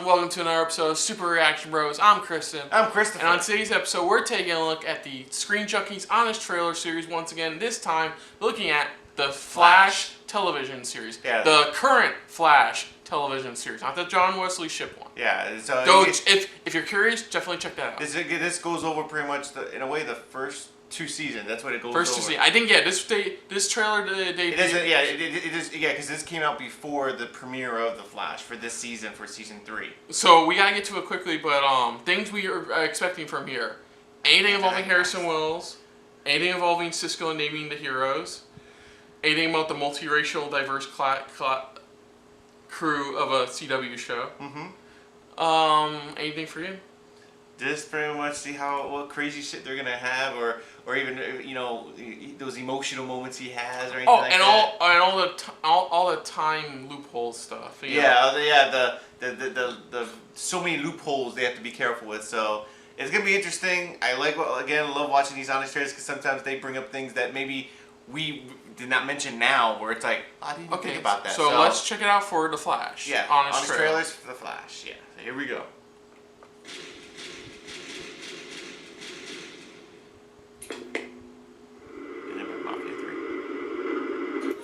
welcome to another episode of Super Reaction Bros. I'm Kristen. I'm Christopher. And on today's episode, we're taking a look at the Screen Junkies Honest Trailer series once again. This time, looking at the Flash television series. Yeah. The current Flash television series, not the John Wesley Shipp one. Yeah. So though, if you're curious, definitely check that out. This goes over pretty much, in a way, the first two seasons. That's what it goes over. First two seasons. I think, yeah, this trailer, it isn't, yeah, it is, yeah, because this came out before the premiere of The Flash for this season, for season 3. So we gotta get to it quickly, but things we are expecting from here. Anything involving Harrison Wells, anything involving Cisco naming the heroes, anything about the multiracial, diverse crew of a CW show. Anything for you? Just pretty much see what crazy shit they're gonna have, or even those emotional moments he has, or anything like that. all the time loophole stuff. The so many loopholes they have to be careful with. So it's gonna be interesting. I love watching these honest trailers because sometimes they bring up things that maybe we did not mention now, where it's like, I didn't even think about that. So let's check it out for The Flash. Yeah, honest trailers for The Flash. Yeah, so here we go.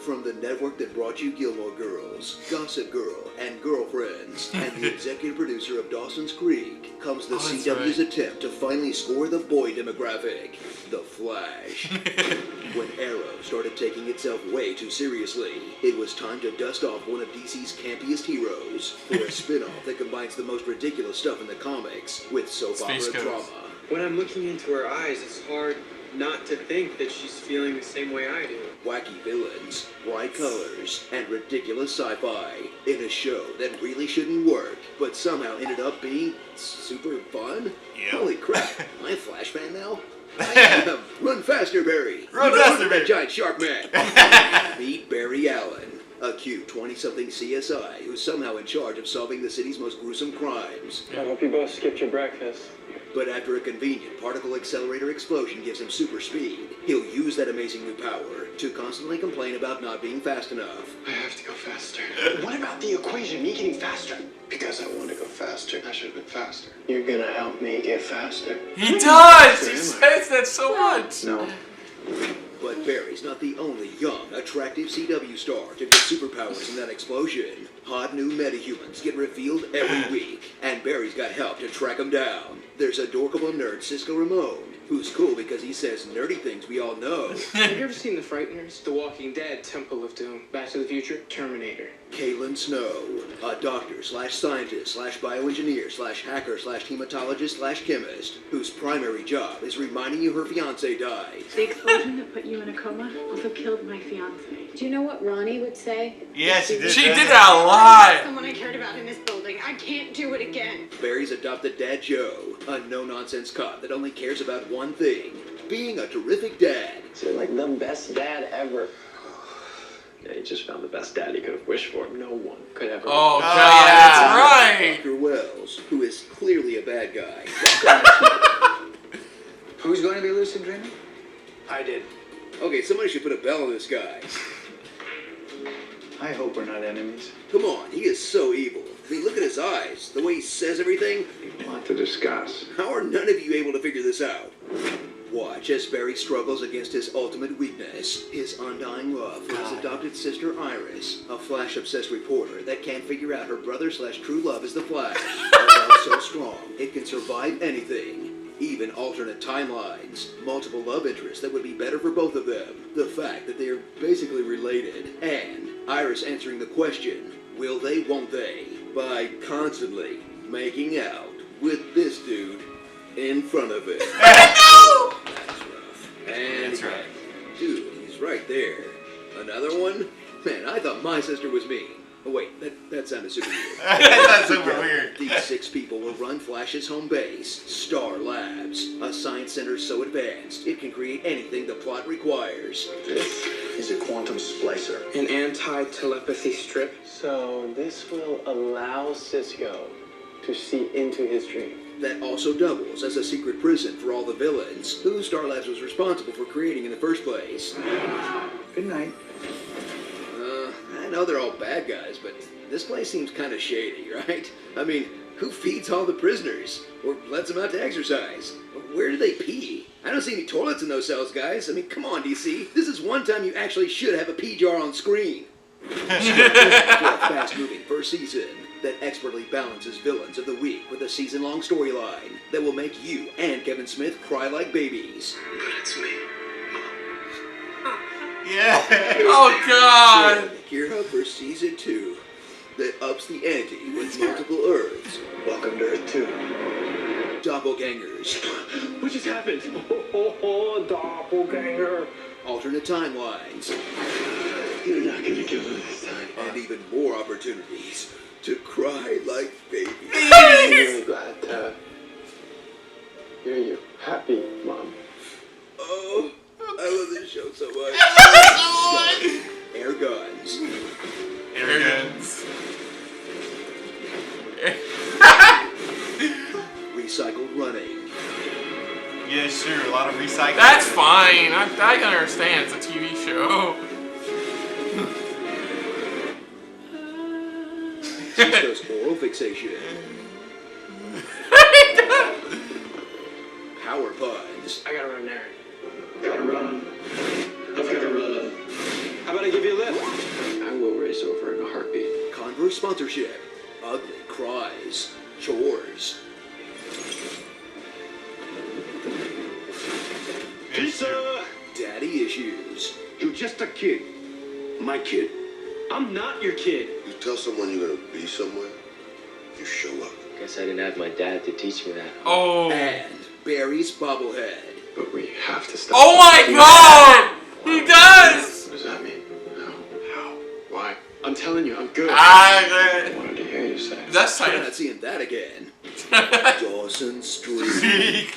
From the network that brought you Gilmore Girls, Gossip Girl, and Girlfriends, and the executive producer of Dawson's Creek, comes the CW's attempt to finally score the boy demographic, The Flash. When Arrow started taking itself way too seriously, it was time to dust off one of DC's campiest heroes for a spin-off that combines the most ridiculous stuff in the comics with soap opera drama. When I'm looking into her eyes, it's hard not to think that she's feeling the same way I do. Wacky villains, bright colors, and ridiculous sci-fi in a show that really shouldn't work, but somehow ended up being super fun? Yep. Holy crap, am I a Flash fan now? I am. Run faster, Barry! Run faster, Barry! That giant shark man! Meet Barry Allen, a cute 20-something CSI who's somehow in charge of solving the city's most gruesome crimes. I hope you both skipped your breakfast. But after a convenient particle accelerator explosion gives him super speed, he'll use that amazing new power to constantly complain about not being fast enough. I have to go faster. What about the equation, me getting faster? Because I want to go faster, I should have been faster. You're gonna help me get faster. He does! He says that so much! No. But Barry's not the only young, attractive CW star to get superpowers in that explosion. Hot new metahumans get revealed every week, and Barry's got help to track them down. There's a dorkable nerd, Cisco Ramon, who's cool because he says nerdy things we all know. Have you ever seen The Frighteners? The Walking Dead, Temple of Doom, Back to the Future, Terminator. Caitlin Snow, a doctor/scientist/bioengineer/hacker/hematologist/chemist, whose primary job is reminding you her fiancé died. The explosion that put you in a coma also killed my fiancé. Do you know what Ronnie would say? Yeah, she did. She did that a lot. Someone I cared about in this building. I can't do it again. Barry's adopted dad Joe, a no-nonsense cop that only cares about one thing, being a terrific dad. So you're like the best dad ever. Yeah, he just found the best dad he could have wished for. No one could ever. Oh, God, that's right. Dr. Wells, who is clearly a bad guy. Who's going to be lucid dreaming? I did. Okay, somebody should put a bell on this guy. I hope we're not enemies. Come on, he is so evil. I mean, look at his eyes, the way he says everything. A lot to discuss. How are none of you able to figure this out? Watch as Barry struggles against his ultimate weakness, his undying love for his adopted sister Iris, a Flash-obsessed reporter that can't figure out her brother/true love is the Flash. A love so strong, it can survive anything, even alternate timelines, multiple love interests that would be better for both of them, the fact that they are basically related, and Iris answering the question, will they, won't they, by constantly making out with this dude in front of it. That's rough. And that's right. Dude, he's right there. Another one? Man, I thought my sister was mean. Oh wait, that sounded super weird. That's super weird. These 6 people will run Flash's home base, Star Labs, a science center so advanced it can create anything the plot requires. This is a quantum splicer. An anti-telepathy strip. So this will allow Cisco to see into his dream. That also doubles as a secret prison for all the villains, who Star Labs was responsible for creating in the first place. Good night. I know they're all bad guys, but this place seems kind of shady, right? I mean, who feeds all the prisoners? Or lets them out to exercise? Where do they pee? I don't see any toilets in those cells, guys. I mean, come on, DC. This is one time you actually should have a pee jar on screen. For a fast-moving first season that expertly balances villains of the week with a season-long storyline that will make you and Kevin Smith cry like babies. But it's me, Mom. Yeah. Oh God! Gear up for season 2 that ups the ante with multiple Earths, Welcome to Earth 2. doppelgangers, What just happened? Oh, doppelganger. alternate timelines, You're not gonna kill him this time. and even more opportunities to cry like babies. I'm really glad to hear you happy, Mom. Oh, I love this show so much. Air guns, Arrogance. recycled running, Yeah, sure. A lot of recycling. That's fine. I can understand. It's a TV show. Sisto's oral fixation, power puns, I gotta run there. Gotta run. I've gotta run. How about I give you a lift? I will race over in a heartbeat. Converse sponsorship, ugly cries, chores, Pizza! daddy issues, You're just a kid. My kid. I'm not your kid. You tell someone you're gonna be somewhere, you show up. Guess I didn't have my dad to teach me that. Oh. and Barry's bobblehead. But we have to stop. Oh my God! He does. What does that mean? How? Why? I'm telling you, I'm good. I wanted to hear you say. That's Try tight. not seeing that again. Dawson Street.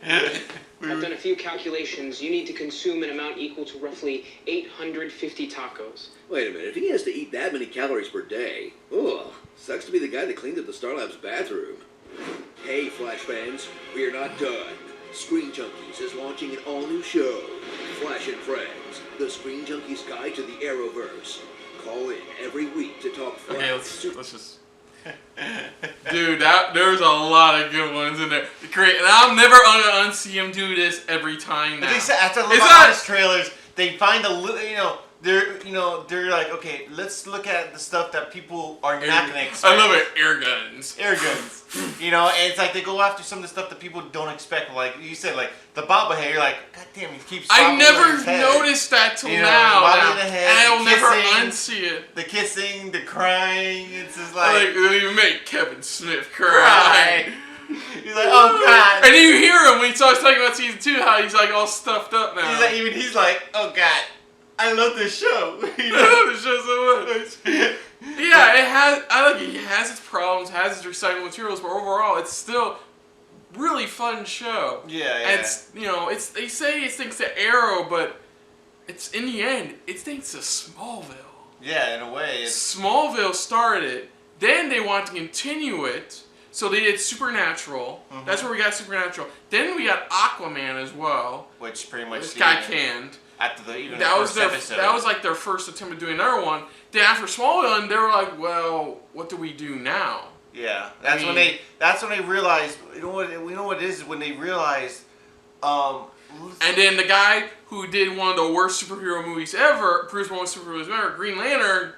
I've done a few calculations. You need to consume an amount equal to roughly 850 tacos. Wait a minute, if he has to eat that many calories per day, ugh, sucks to be the guy that cleaned up the Starlab's bathroom. Hey, Flash fans, we're not done. Screen Junkies is launching an all-new show, Flash and Friends, the Screen Junkies Guide to the Arrowverse. Call in every week to talk Flash. Okay, let's just. Dude, there's a lot of good ones in there. Great, and I'm never gonna unsee him do this every time now. But they said after It's the not- honest trailers, they find a little, they're like, okay, let's look at the stuff that people are not gonna expect. I love it, air guns. Air guns. And it's like they go after some of the stuff that people don't expect. Like you said, like the bobblehead, you're like, God damn, he keeps I bobbling never his head. noticed that till now. bobbling the head, And I'll the never kissing, unsee it. The kissing, the crying, it's just Like, like, it'll even make Kevin Smith cry. cry. He's like, oh God. And you hear him when he starts talking about season 2, how he's like all stuffed up now. He's like, oh God, I love this show. I love the show so much. Yeah, it has. I like it. It has its problems, has its recycled materials, but overall, it's still really fun show. Yeah. And it's they say it's thanks to Arrow, but it's in the end it's thanks to Smallville. Yeah, in a way. It's, Smallville started, then they want to continue it, so they did Supernatural. Mm-hmm. That's where we got Supernatural. Then we got Aquaman as well. which pretty much This guy canned. after the even That the was first their. episode. That was like their first attempt at doing another one. Then after Smallville, they were like, "Well, what do we do now?" Yeah, that's when mean- they realized. You know what it is when they realized. And then the guy who did one of the worst superhero movies ever, produced one of the superhero movies ever, Green Lantern,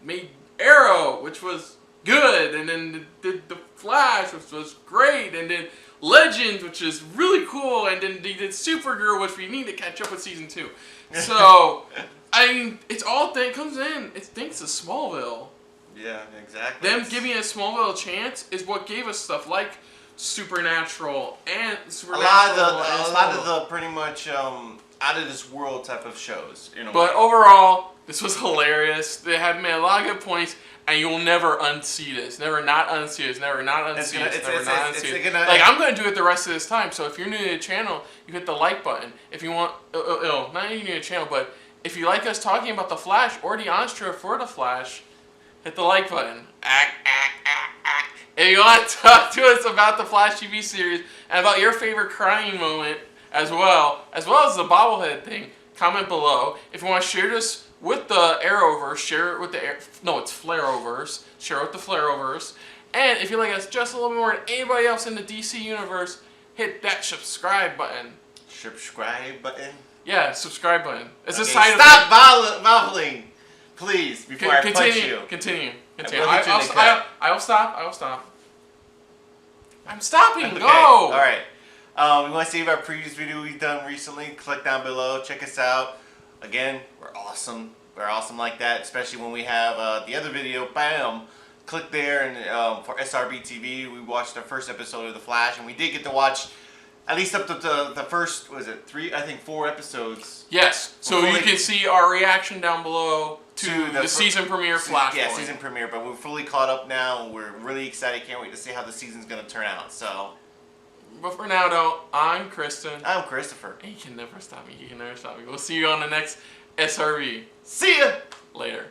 made Arrow, which was good, and then did the Flash, which was great, and then Legends, which is really cool, and then they did Supergirl, which we need to catch up with season 2. So, I mean, it's all comes in. It's thanks to Smallville. Yeah, exactly. Them giving us Smallville a chance is what gave us stuff like Supernatural and a lot of the pretty much out of this world type of shows. But overall, this was hilarious. They have made a lot of good points, and you'll never unsee this. Never not unsee this. Never not unsee this. Never not unsee it. Like, I'm going to do it the rest of this time. So if you're new to the channel, you hit the like button. If you want, not even new to the channel, but if you like us talking about the Flash or the honest trailer for the Flash, hit the like button. If you want to talk to us about the Flash TV series and about your favorite crying moment as well as the bobblehead thing, comment below. If you want to share this with the Arrowverse. Share it with the it's Flareoverse. Share it with the Flareoverse. And if you like us just a little bit more than anybody else in the DC universe, hit that subscribe button. Subscribe button. Yeah, subscribe button. It's a Okay, side stop babbling, please, before I punch you. Continue. I'll stop. I'm stopping. Okay. Go. All right. We want to save our previous video we've done recently. Click down below. Check us out. Again, we're awesome. We're awesome like that, especially when we have the other video. Bam. Click there, and for SRBTV, we watched our first episode of The Flash, and we did get to watch at least up to the first, was it 4 episodes? Yes. So you can see our reaction down below to the season premiere Flashpoint. Yeah, season premiere, but we're fully caught up now. We're really excited. Can't wait to see how the season's going to turn out. So, but for now, though, I'm Kristen. I'm Christopher. And you can never stop me. We'll see you on the next SRB. See ya! Later.